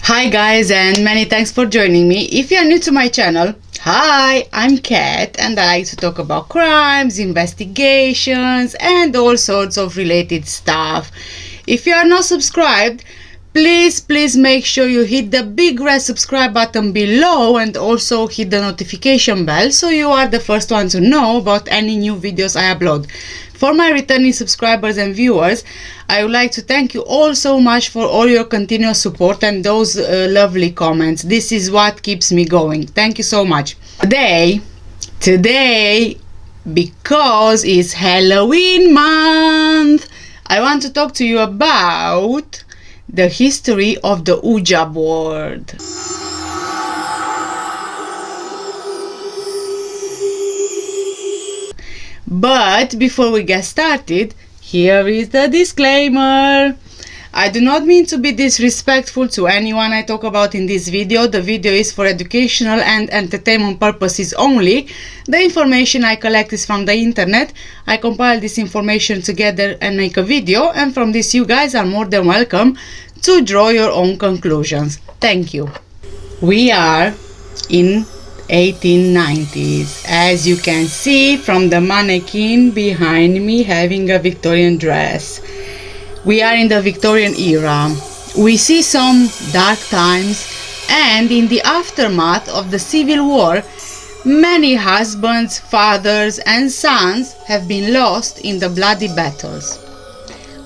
Hi guys, and many thanks for joining me. If you are new to my channel, hi, I'm Kat and I like to talk about crimes, investigations and all sorts of related stuff. If you are not subscribed, please make sure you hit the big red subscribe button below and also hit the notification bell so you are the first one to know about any new videos I upload. For my returning subscribers and viewers, I would like to thank you all so much for all your continuous support and those lovely comments. This is what keeps me going. Thank you so much. Today, because it's Halloween month, I want to talk to you about the history of the Ouija board. But before we get started, here is the disclaimer. I do not mean to be disrespectful to anyone I talk about in this video. The video is for educational and entertainment purposes only. The information I collect is from the internet. I compile this information together and make a video, and from this you guys are more than welcome to draw your own conclusions. Thank you. We are in 1890s, as you can see from the mannequin behind me having a Victorian dress. We are in the Victorian era. We see some dark times, and in the aftermath of the Civil War, many husbands, fathers and sons have been lost in the bloody battles.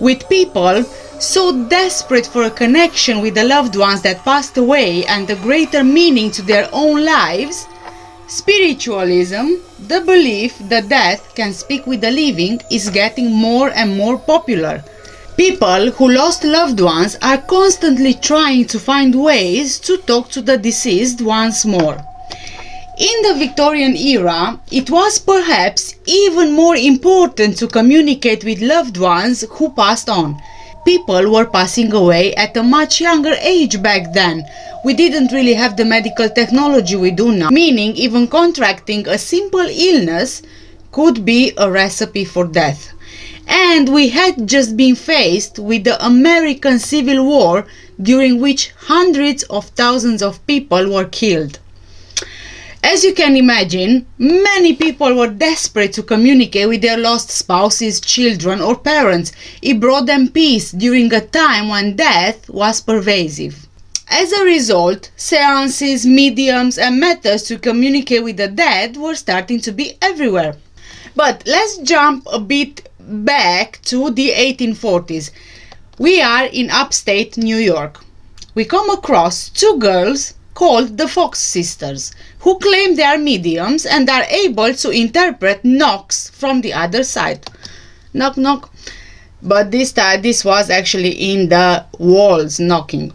With people so desperate for a connection with the loved ones that passed away and a greater meaning to their own lives, spiritualism, the belief that death can speak with the living, is getting more and more popular. People who lost loved ones are constantly trying to find ways to talk to the deceased once more. In the Victorian era, it was perhaps even more important to communicate with loved ones who passed on. People were passing away at a much younger age back then. We didn't really have the medical technology we do now, meaning even contracting a simple illness could be a recipe for death. And we had just been faced with the American Civil War, during which hundreds of thousands of people were killed. As you can imagine, many people were desperate to communicate with their lost spouses, children or parents. It brought them peace during a time when death was pervasive. As a result, seances, mediums and methods to communicate with the dead were starting to be everywhere. But let's jump a bit back to the 1840s. We are in upstate New York. We come across two girls called the Fox sisters, who claim they are mediums and are able to interpret knocks from the other side. Knock, knock. But this time this was actually in the walls knocking.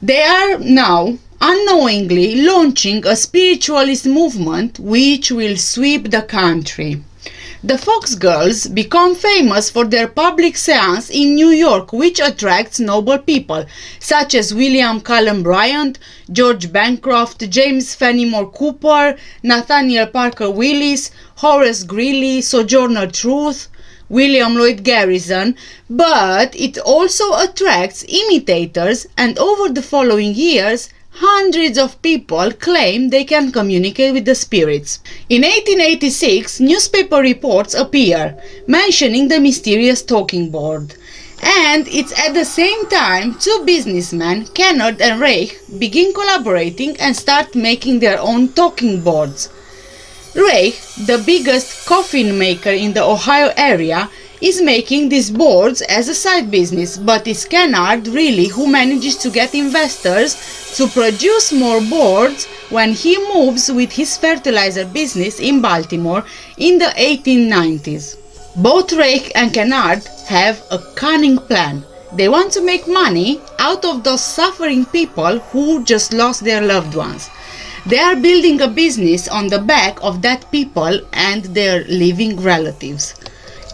They are now unknowingly launching a spiritualist movement which will sweep the country. The Fox girls become famous for their public seance in New York, which attracts noble people such as William Cullen Bryant, George Bancroft, James Fenimore Cooper, Nathaniel Parker Willis, Horace Greeley, Sojourner Truth, William Lloyd Garrison, but it also attracts imitators, and over the following years hundreds of people claim they can communicate with the spirits. In 1886, newspaper reports appear mentioning the mysterious talking board. And it's at the same time two businessmen, Kennard and Reich, begin collaborating and start making their own talking boards. Reich, the biggest coffin maker in the Ohio area, is making these boards as a side business, but it's Kennard really who manages to get investors to produce more boards when he moves with his fertilizer business in Baltimore in the 1890s. Both Reich and Kennard have a cunning plan. They want to make money out of those suffering people who just lost their loved ones. They are building a business on the back of dead people and their living relatives.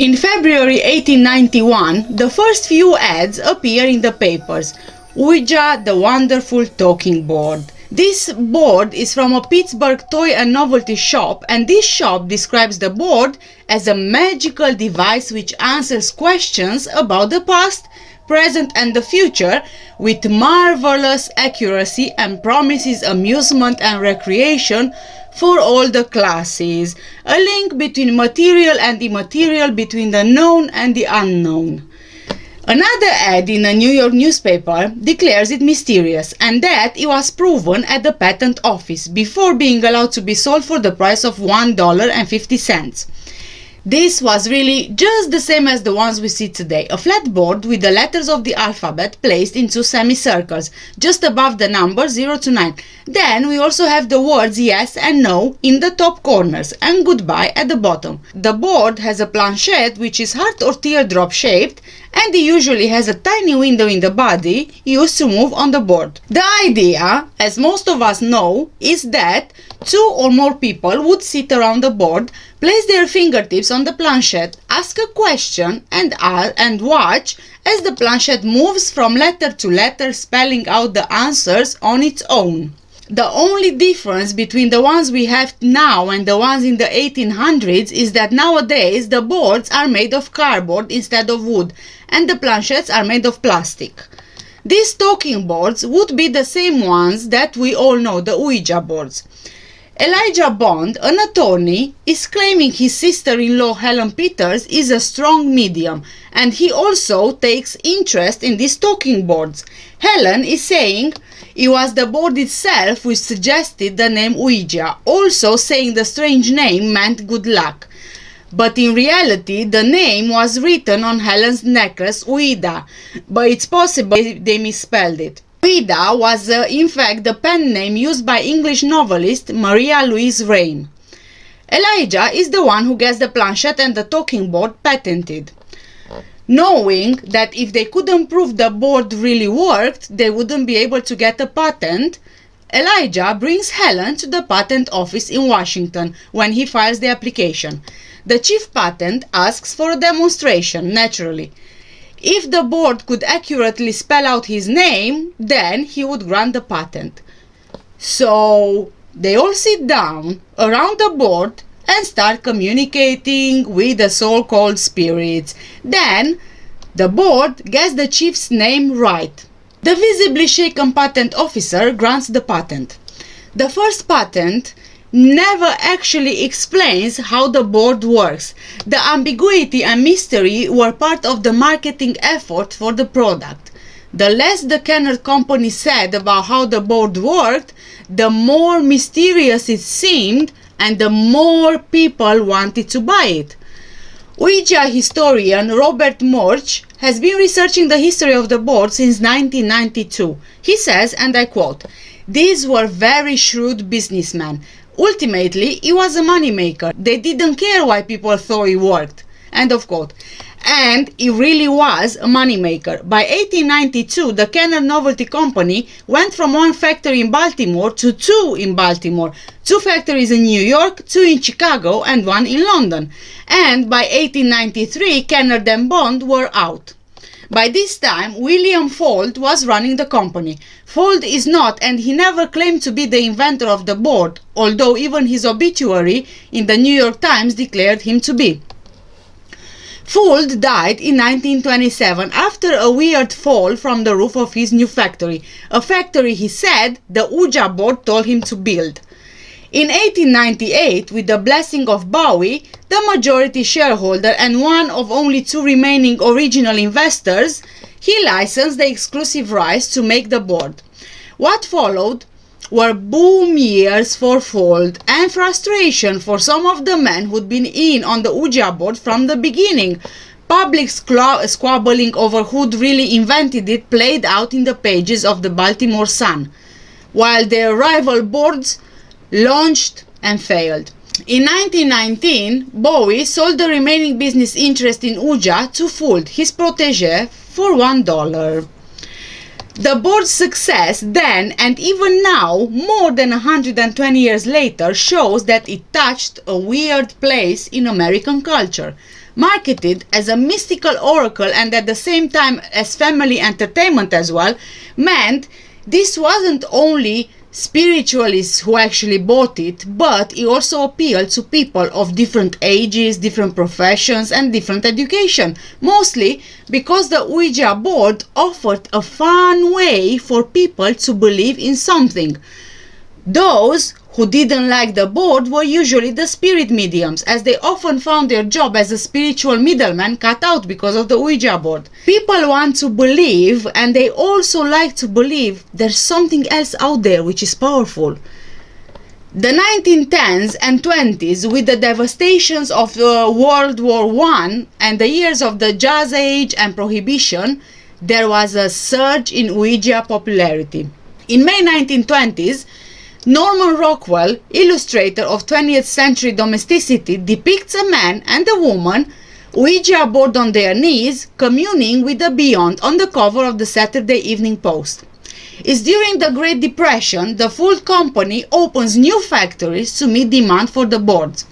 In February 1891, the first few ads appear in the papers. Ouija, the wonderful talking board. This board is from a Pittsburgh toy and novelty shop, and this shop describes the board as a magical device which answers questions about the past, present and the future with marvelous accuracy and promises amusement and recreation for all the classes. A link between material and immaterial, between the known and the unknown. Another ad in a New York newspaper declares it mysterious, and that it was proven at the patent office before being allowed to be sold for the price of $1.50. This was really just the same as the ones we see today, a flat board with the letters of the alphabet placed in two semicircles, just above the number 0 to 9. Then we also have the words yes and no in the top corners and goodbye at the bottom. The board has a planchette which is heart or teardrop shaped, and it usually has a tiny window in the body used to move on the board. The idea, as most of us know, is that two or more people would sit around the board, place their fingertips on the planchette, ask a question, and watch as the planchette moves from letter to letter, spelling out the answers on its own. The only difference between the ones we have now and the ones in the 1800s is that nowadays the boards are made of cardboard instead of wood, and the planchettes are made of plastic. These talking boards would be the same ones that we all know, the Ouija boards. Elijah Bond, an attorney, is claiming his sister-in-law Helen Peters is a strong medium, and he also takes interest in these talking boards. Helen is saying it was the board itself which suggested the name Ouija, also saying the strange name meant good luck. But in reality, the name was written on Helen's necklace, Ouida, but it's possible they misspelled it. Ouida was in fact the pen name used by English novelist Maria Louise Rain. Elijah is the one who gets the planchette and the talking board patented. Knowing that if they couldn't prove the board really worked, they wouldn't be able to get a patent, Elijah brings Helen to the patent office in Washington when he files the application. The chief patent asks for a demonstration, naturally. If the board could accurately spell out his name, then he would grant the patent. So they all sit down around the board and start communicating with the so-called spirits. Then the board gets the chief's name right. The visibly shaken patent officer grants the patent. The first patent never actually explains how the board works. The ambiguity and mystery were part of the marketing effort for the product. The less the Kenner company said about how the board worked, the more mysterious it seemed and the more people wanted to buy it. Ouija historian Robert Murch has been researching the history of the board since 1992. He says, and I quote, "These were very shrewd businessmen. Ultimately, it was a moneymaker. They didn't care why people thought it worked." End of quote. And it really was a moneymaker. By 1892, the Kenner Novelty Company went from one factory in Baltimore to two in Baltimore, two factories in New York, two in Chicago, and one in London. And by 1893, Kenner and Bond were out. By this time, William Fuld was running the company. Fuld is not, and he never claimed to be the inventor of the board, although even his obituary in the New York Times declared him to be. Fuld died in 1927 after a weird fall from the roof of his new factory, a factory he said the Ouija board told him to build. In 1898, with the blessing of Bowie, the majority shareholder and one of only two remaining original investors, he licensed the exclusive rights to make the board. What followed were boom years for Fuld and frustration for some of the men who'd been in on the Ouija board from the beginning. Public squabbling over who'd really invented it played out in the pages of the Baltimore Sun, while their rival boards launched and failed. In 1919, Bowie sold the remaining business interest in Ouija to Fuld, his protege, for $1. The board's success then and even now, more than 120 years later, shows that it touched a weird place in American culture. Marketed as a mystical oracle and at the same time as family entertainment as well, meant this wasn't only spiritualists who actually bought it, but it also appealed to people of different ages, different professions, and different education, mostly because the Ouija board offered a fun way for people to believe in something. Those who didn't like the board were usually the spirit mediums, as they often found their job as a spiritual middleman cut out because of the Ouija board. People want to believe, and they also like to believe there's something else out there which is powerful. The 1910s and 20s, with the devastations of World War I and the years of the Jazz Age and Prohibition, there was a surge in Ouija popularity. In May 1920s, Norman Rockwell, illustrator of 20th century domesticity, depicts a man and a woman, Ouija board on their knees, communing with the beyond on the cover of the Saturday Evening Post. It's during the Great Depression the Ford Company opens new factories to meet demand for the boards.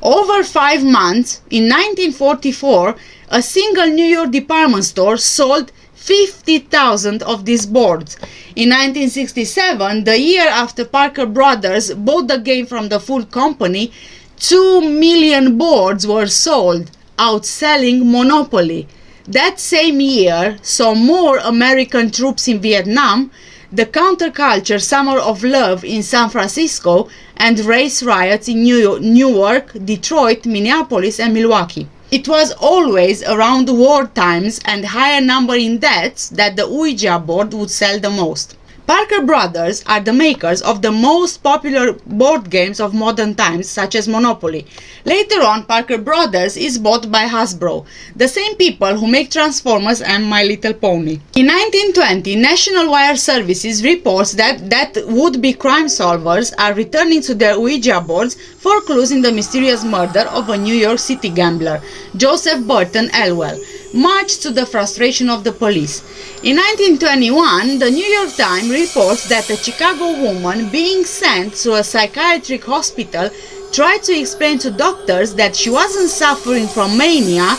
Over 5 months, in 1944, a single New York department store sold 50,000 of these boards. In 1967, the year after Parker Brothers bought the game from the Ford Company, 2 million boards were sold, outselling Monopoly. That same year saw more American troops in Vietnam, the counterculture Summer of Love in San Francisco, and race riots in Newark, Detroit, Minneapolis, and Milwaukee. It was always around war times and higher number in deaths that the Ouija board would sell the most. Parker Brothers are the makers of the most popular board games of modern times, such as Monopoly. Later on, Parker Brothers is bought by Hasbro, the same people who make Transformers and My Little Pony. In 1920, National Wire Services reports that would-be crime solvers are returning to their Ouija boards for clues in the mysterious murder of a New York City gambler, Joseph Burton Elwell, much to the frustration of the police. In 1921, the New York Times reports that a Chicago woman being sent to a psychiatric hospital tried to explain to doctors that she wasn't suffering from mania,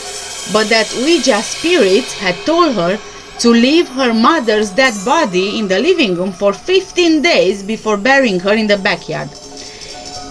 but that Ouija spirits had told her to leave her mother's dead body in the living room for 15 days before burying her in the backyard.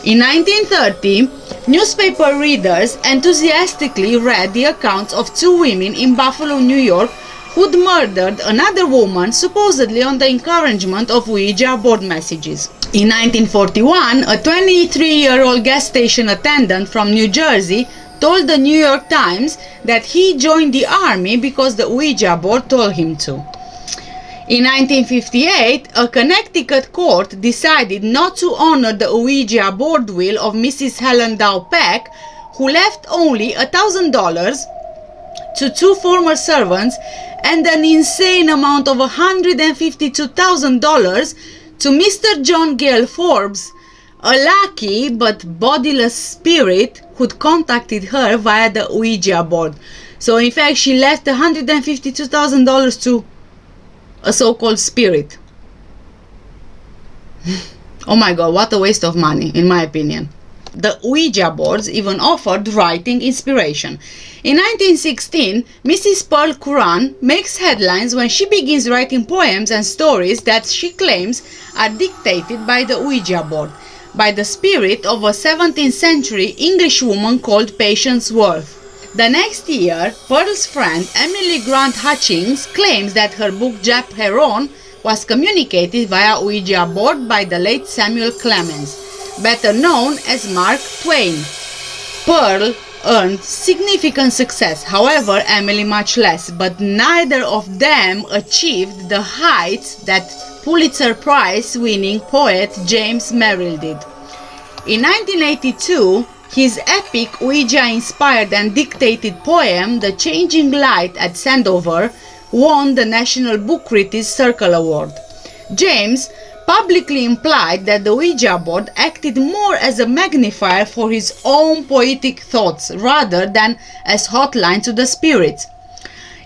In 1930, newspaper readers enthusiastically read the accounts of 2 women in Buffalo, New York, who'd murdered another woman supposedly on the encouragement of Ouija board messages. In 1941, a 23-year-old gas station attendant from New Jersey told the New York Times that he joined the army because the Ouija board told him to. In 1958, a Connecticut court decided not to honor the Ouija board will of Mrs. Helen Dow Peck, who left only $1,000 to 2 former servants and an insane amount of $152,000 to Mr. John Gale Forbes, a lucky but bodiless spirit who'd contacted her via the Ouija board. So in fact, she left $152,000 to a so-called spirit. Oh my god, what a waste of money, in my opinion. The Ouija boards even offered writing inspiration. In 1916, Mrs. Pearl Curran makes headlines when she begins writing poems and stories that she claims are dictated by the Ouija board, by the spirit of a 17th century English woman called Patience Worth. The next year, Pearl's friend Emily Grant Hutchings claims that her book Jap Heron was communicated via Ouija board by the late Samuel Clemens, better known as Mark Twain. Pearl earned significant success, however, Emily much less, but neither of them achieved the heights that Pulitzer Prize-winning poet James Merrill did. In 1982, his epic Ouija-inspired and dictated poem, The Changing Light at Sandover, won the National Book Critics Circle Award. James publicly implied that the Ouija board acted more as a magnifier for his own poetic thoughts rather than as hotline to the spirits.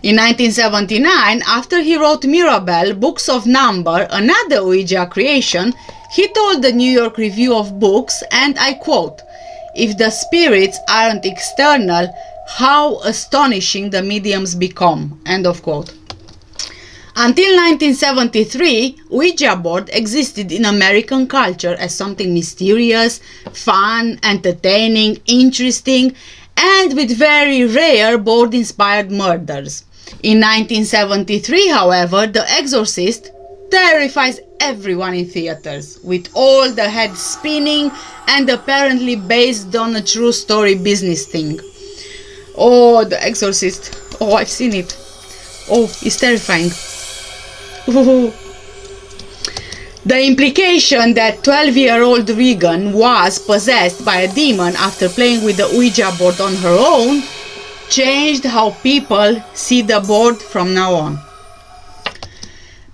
In 1979, after he wrote Mirabelle, Books of Number, another Ouija creation, he told the New York Review of Books, and I quote, "If the spirits aren't external, how astonishing the mediums become." End of quote. Until 1973, Ouija board existed in American culture as something mysterious, fun, entertaining, interesting, and with very rare board-inspired murders. In 1973, however, The Exorcist terrifies everyone in theaters, with all the heads spinning and apparently based on a true story business thing. Oh, The Exorcist. Oh, I've seen it. Oh, it's terrifying. Ooh. The implication that 12-year-old Regan was possessed by a demon after playing with the Ouija board on her own changed how people see the board from now on.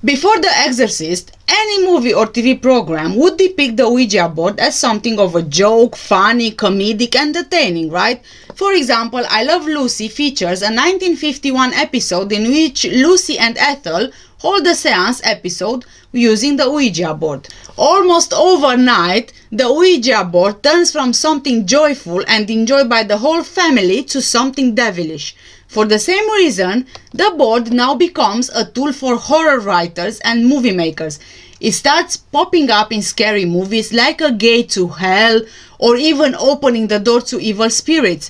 Before The Exorcist, any movie or TV program would depict the Ouija board as something of a joke, funny, comedic, entertaining, right? For example, I Love Lucy features a 1951 episode in which Lucy and Ethel hold a seance episode using the Ouija board. Almost overnight, the Ouija board turns from something joyful and enjoyed by the whole family to something devilish. For the same reason, the board now becomes a tool for horror writers and movie makers. It starts popping up in scary movies like a gate to hell or even opening the door to evil spirits.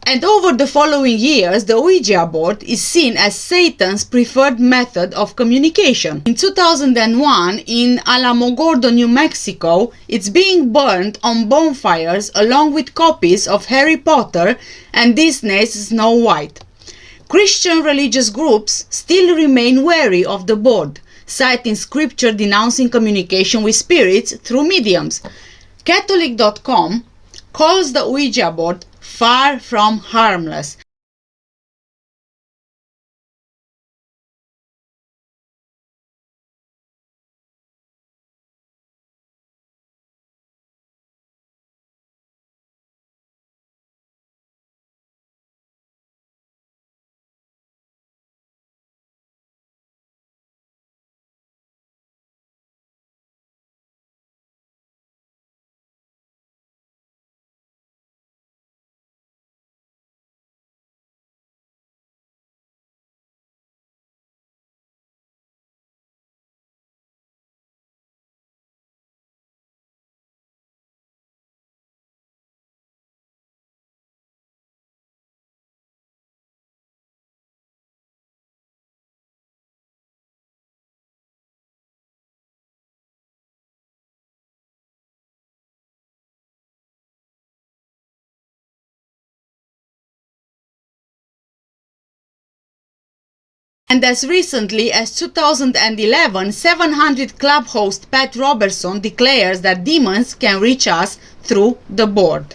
And over the following years, the Ouija board is seen as Satan's preferred method of communication. In 2001, in Alamogordo, New Mexico, it's being burned on bonfires along with copies of Harry Potter and Disney's Snow White. Christian religious groups still remain wary of the board, citing scripture denouncing communication with spirits through mediums. Catholic.com calls the Ouija board far from harmless. And as recently as 2011, 700 Club host Pat Robertson declares that demons can reach us through the board.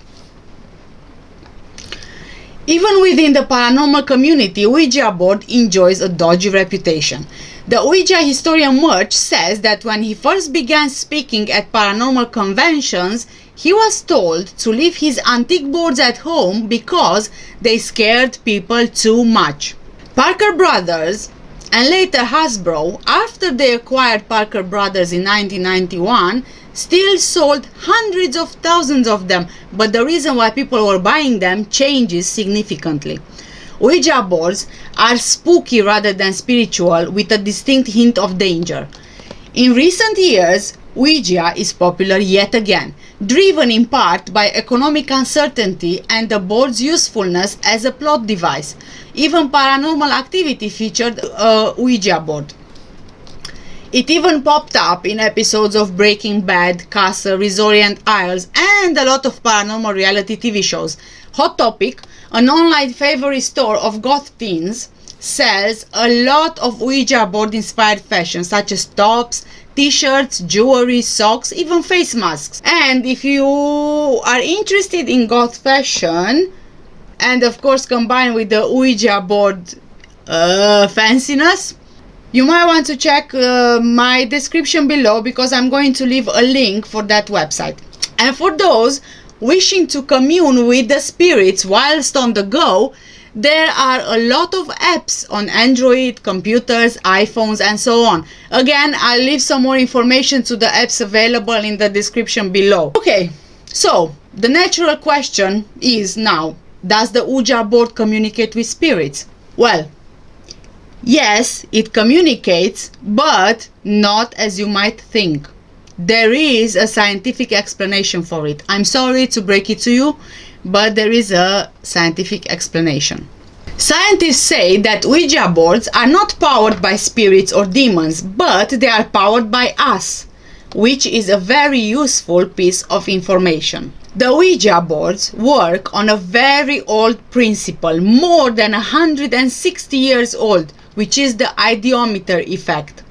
Even within the paranormal community, Ouija board enjoys a dodgy reputation. The Ouija historian Murch says that when he first began speaking at paranormal conventions, he was told to leave his antique boards at home because they scared people too much. Parker Brothers and later Hasbro, after they acquired Parker Brothers in 1991, still sold hundreds of thousands of them, but the reason why people were buying them changes significantly. Ouija boards are spooky rather than spiritual, with a distinct hint of danger. In recent years, Ouija is popular yet again, driven in part by economic uncertainty and the board's usefulness as a plot device. Even Paranormal Activity featured a Ouija board. It even popped up in episodes of Breaking Bad, Castle, Resorient Isles, and a lot of paranormal reality TV shows. Hot Topic, an online favorite store of goth teens, sells a lot of Ouija board inspired fashion, such as tops, t-shirts, jewelry, socks, even face masks. And if you are interested in goth fashion, and of course combined with the Ouija board fanciness, you might want to check my description below, because I'm going to leave a link for that website. And for those wishing to commune with the spirits whilst on the go, there are a lot of apps on Android, computers, iPhones, and so on. Again, I'll leave some more information to the apps available in the description below. Okay, so the natural question is now, does the Ouija board communicate with spirits? Well, Yes, it communicates, but not as you might think. There is a scientific explanation for it. I'm sorry to break it to you, but there is a scientific explanation. Scientists say that Ouija boards are not powered by spirits or demons, but they are powered by us, which is a very useful piece of information. The Ouija boards work on a very old principle, more than 160 years old, which is the ideometer effect.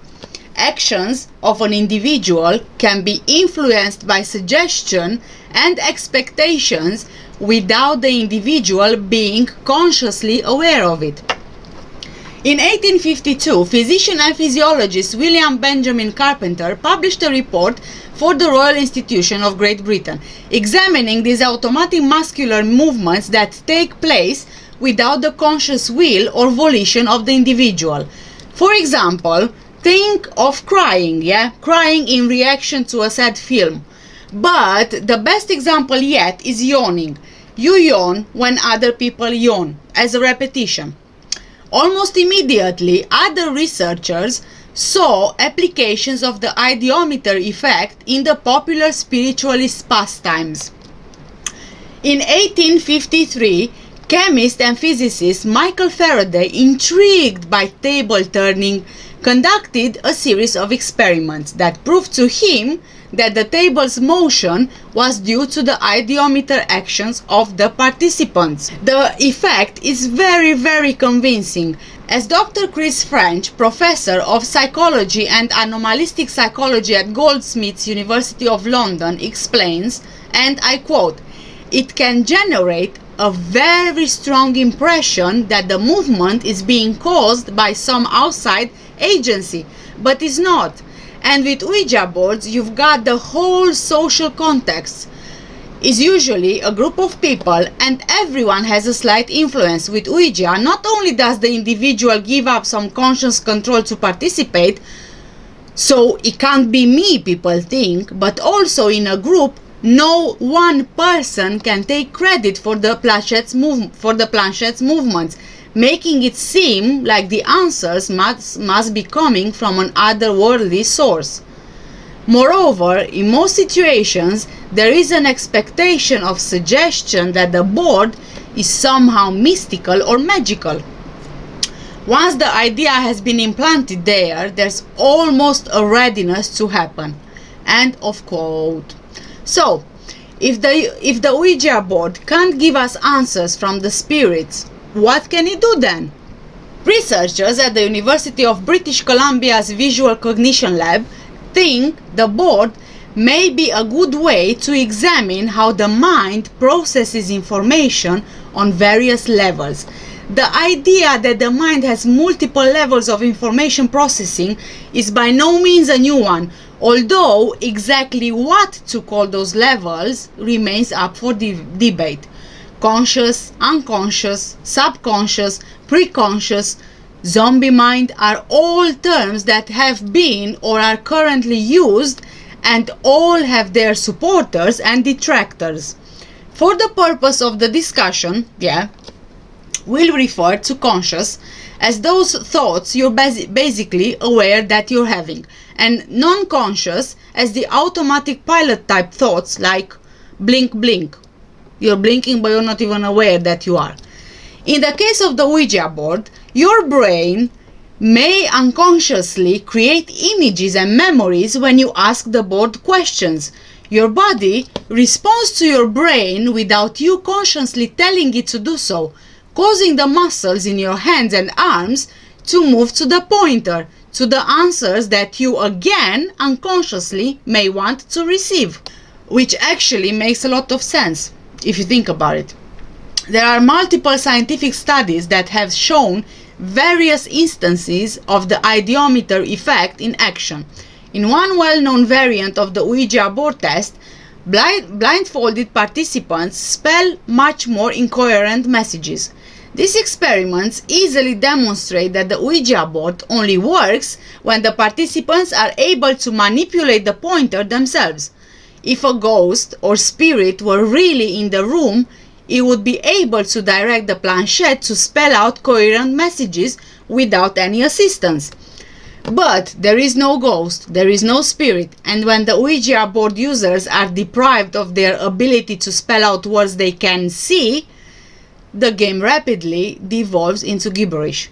Actions of an individual can be influenced by suggestion and expectations without the individual being consciously aware of it. In 1852, physician and physiologist William Benjamin Carpenter published a report for the Royal Institution of Great Britain, examining these automatic muscular movements that take place without the conscious will or volition of the individual. For example, think of crying, crying in reaction to a sad film. But the best example yet is yawning. You yawn when other people yawn, as a repetition. Almost immediately, other researchers saw applications of the ideometer effect in the popular spiritualist pastimes. In 1853, chemist and physicist Michael Faraday, intrigued by table turning, conducted a series of experiments that proved to him that the table's motion was due to the ideometer actions of the participants. The effect is very convincing, as Dr. Chris French, professor of psychology and anomalistic psychology at Goldsmiths University of London, explains, and I quote, "It can generate a very strong impression that the movement is being caused by some outside agency, but is not. And with Ouija boards, you've got the whole social context. Is usually a group of people and everyone has a slight influence. With Ouija, not only does the individual give up some conscious control to participate, so it can't be me, people think, but also in a group, no one person can take credit for the planchettes movements, making it seem like the answers must be coming from an otherworldly source. Moreover, in most situations, there is an expectation of suggestion that the board is somehow mystical or magical. Once the idea has been implanted there, there's almost a readiness to happen." End of quote. So, if the Ouija board can't give us answers from the spirits, what can it do then? Researchers at the University of British Columbia's Visual Cognition Lab think the board may be a good way to examine how the mind processes information on various levels. The idea that the mind has multiple levels of information processing is by no means a new one, although exactly what to call those levels remains up for debate. Conscious, unconscious, subconscious, preconscious, zombie mind are all terms that have been or are currently used, and all have their supporters and detractors. For the purpose of the discussion, we'll refer to conscious as those thoughts you're basically aware that you're having, and non-conscious as the automatic pilot type thoughts like blink blink. You're blinking but you're not even aware that you are. In the case of the Ouija board, your brain may unconsciously create images and memories when you ask the board questions. Your body responds to your brain without you consciously telling it to do so, causing the muscles in your hands and arms to move to the pointer, to the answers that you again unconsciously may want to receive. Which actually makes a lot of sense if you think about it. There are multiple scientific studies that have shown various instances of the ideometer effect in action. In one well-known variant of the Ouija board test, blindfolded participants spell much more incoherent messages. These experiments easily demonstrate that the Ouija board only works when the participants are able to manipulate the pointer themselves. If a ghost or spirit were really in the room, it would be able to direct the planchette to spell out coherent messages without any assistance. But there is no ghost, there is no spirit, and when the Ouija board users are deprived of their ability to spell out words they can see, the game rapidly devolves into gibberish.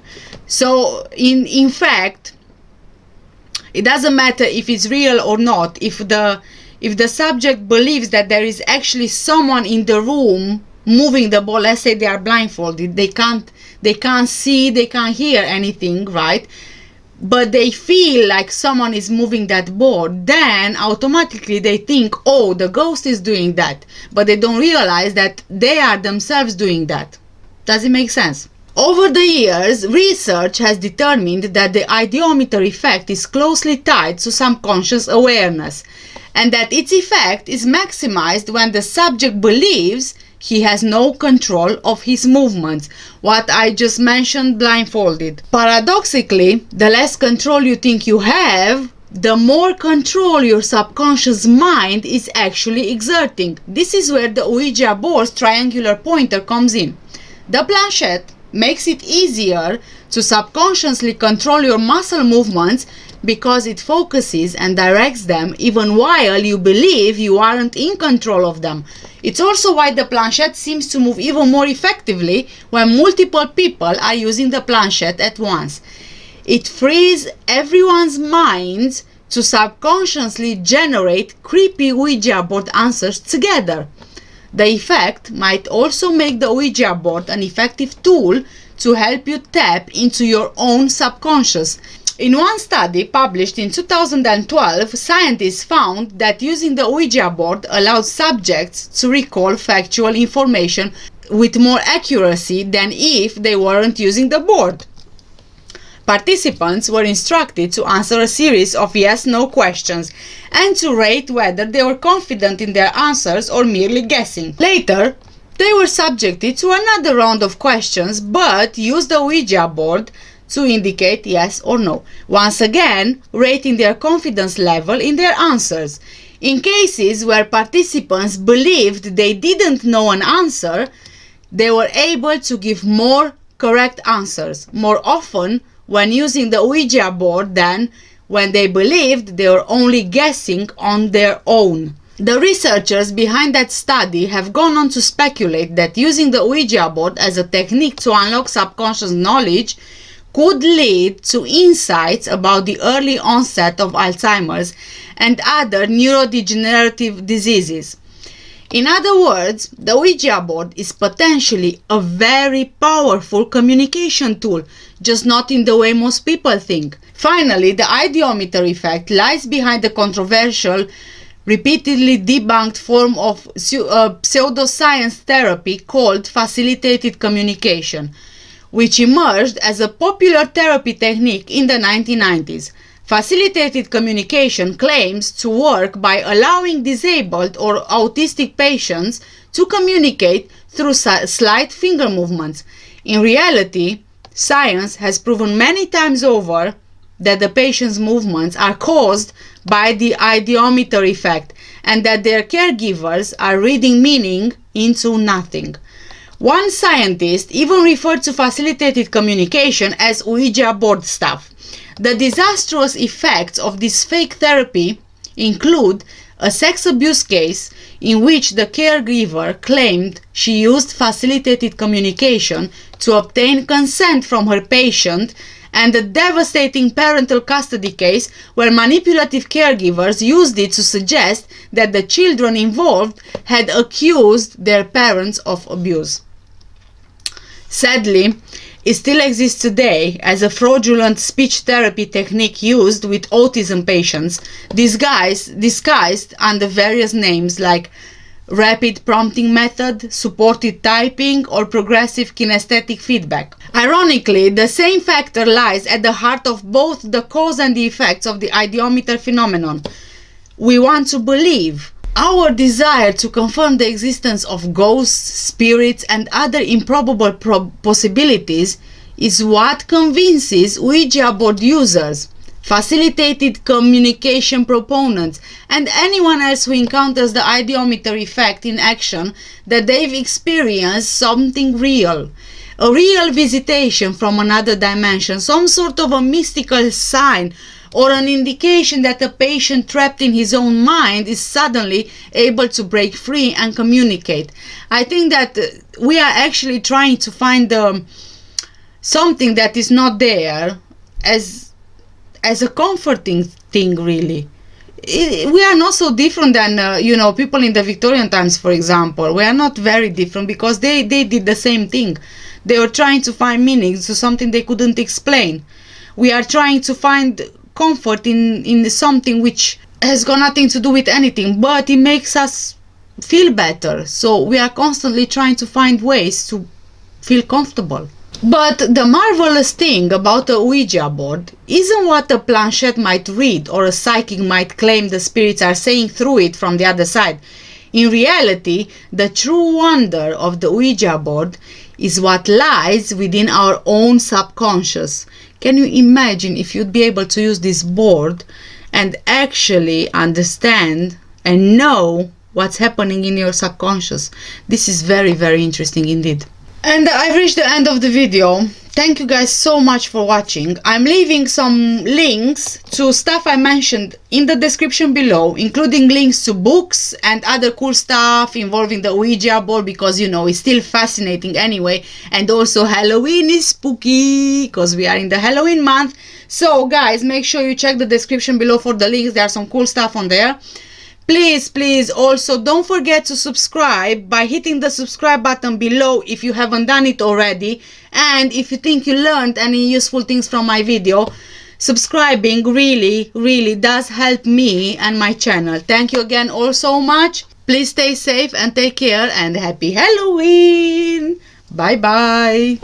So in fact, it doesn't matter if it's real or not. If the subject believes that there is actually someone in the room moving the board, let's say they are blindfolded, they can't see, they can't hear anything, right? But they feel like someone is moving that board, then automatically they think, oh, the ghost is doing that. But they don't realize that they are themselves doing that. Does it make sense? Over the years, research has determined that the ideometer effect is closely tied to subconscious awareness, and that its effect is maximized when the subject believes he has no control of his movements, what I just mentioned, blindfolded. Paradoxically, the less control you think you have, the more control your subconscious mind is actually exerting. This is where the Ouija board's triangular pointer comes in. The planchette makes it easier to subconsciously control your muscle movements because it focuses and directs them even while you believe you aren't in control of them. It's also why the planchette seems to move even more effectively when multiple people are using the planchette at once. It frees everyone's minds to subconsciously generate creepy Ouija board answers together. The effect might also make the Ouija board an effective tool to help you tap into your own subconscious. In one study published in 2012, scientists found that using the Ouija board allowed subjects to recall factual information with more accuracy than if they weren't using the board. Participants were instructed to answer a series of yes-no questions and to rate whether they were confident in their answers or merely guessing. Later, they were subjected to another round of questions but used the Ouija board to indicate yes or no, once again rating their confidence level in their answers. In cases where participants believed they didn't know an answer, they were able to give more correct answers more often when using the Ouija board than when they believed they were only guessing on their own. The researchers behind that study have gone on to speculate that using the Ouija board as a technique to unlock subconscious knowledge could lead to insights about the early onset of Alzheimer's and other neurodegenerative diseases. In other words, the Ouija board is potentially a very powerful communication tool, just not in the way most people think. Finally, the ideometer effect lies behind the controversial, repeatedly debunked form of pseudoscience therapy called facilitated communication, which emerged as a popular therapy technique in the 1990s. Facilitated communication claims to work by allowing disabled or autistic patients to communicate through slight finger movements. In reality, science has proven many times over that the patient's movements are caused by the ideometer effect and that their caregivers are reading meaning into nothing. One scientist even referred to facilitated communication as Ouija board stuff. The disastrous effects of this fake therapy include a sex abuse case in which the caregiver claimed she used facilitated communication to obtain consent from her patient, and a devastating parental custody case where manipulative caregivers used it to suggest that the children involved had accused their parents of abuse. Sadly, it still exists today as a fraudulent speech therapy technique used with autism patients, disguised under various names like rapid prompting method, supported typing, or progressive kinesthetic feedback. Ironically, the same factor lies at the heart of both the cause and the effects of the ideometer phenomenon. We want to believe. Our desire to confirm the existence of ghosts, spirits, and other improbable possibilities is what convinces Ouija board users, facilitated communication proponents, and anyone else who encounters the ideometer effect in action that they've experienced something real. A real visitation from another dimension, some sort of a mystical sign or an indication that a patient trapped in his own mind is suddenly able to break free and communicate. I think that we are actually trying to find something that is not there as a comforting thing, really. We are not so different than people in the Victorian times, for example. We are not very different because they did the same thing. They were trying to find meaning to something they couldn't explain. We are trying to find comfort in something which has got nothing to do with anything, but it makes us feel better. So we are constantly trying to find ways to feel comfortable. But the marvelous thing about a Ouija board isn't what a planchette might read or a psychic might claim the spirits are saying through it from the other side. In reality, the true wonder of the Ouija board is what lies within our own subconscious. Can you imagine if you'd be able to use this board and actually understand and know what's happening in your subconscious? This is very, very interesting indeed. And I've reached the end of the video. Thank you guys so much for watching. I'm leaving some links to stuff I mentioned in the description below, including links to books and other cool stuff involving the Ouija board, because it's still fascinating anyway. And also Halloween is spooky because we are in the Halloween month. So guys, make sure you check the description below for the links. There's some cool stuff on there. Please also don't forget to subscribe by hitting the subscribe button below if you haven't done it already. And if you think you learned any useful things from my video, subscribing really does help me and my channel. Thank you again all so much. Please stay safe and take care, and happy Halloween. Bye bye.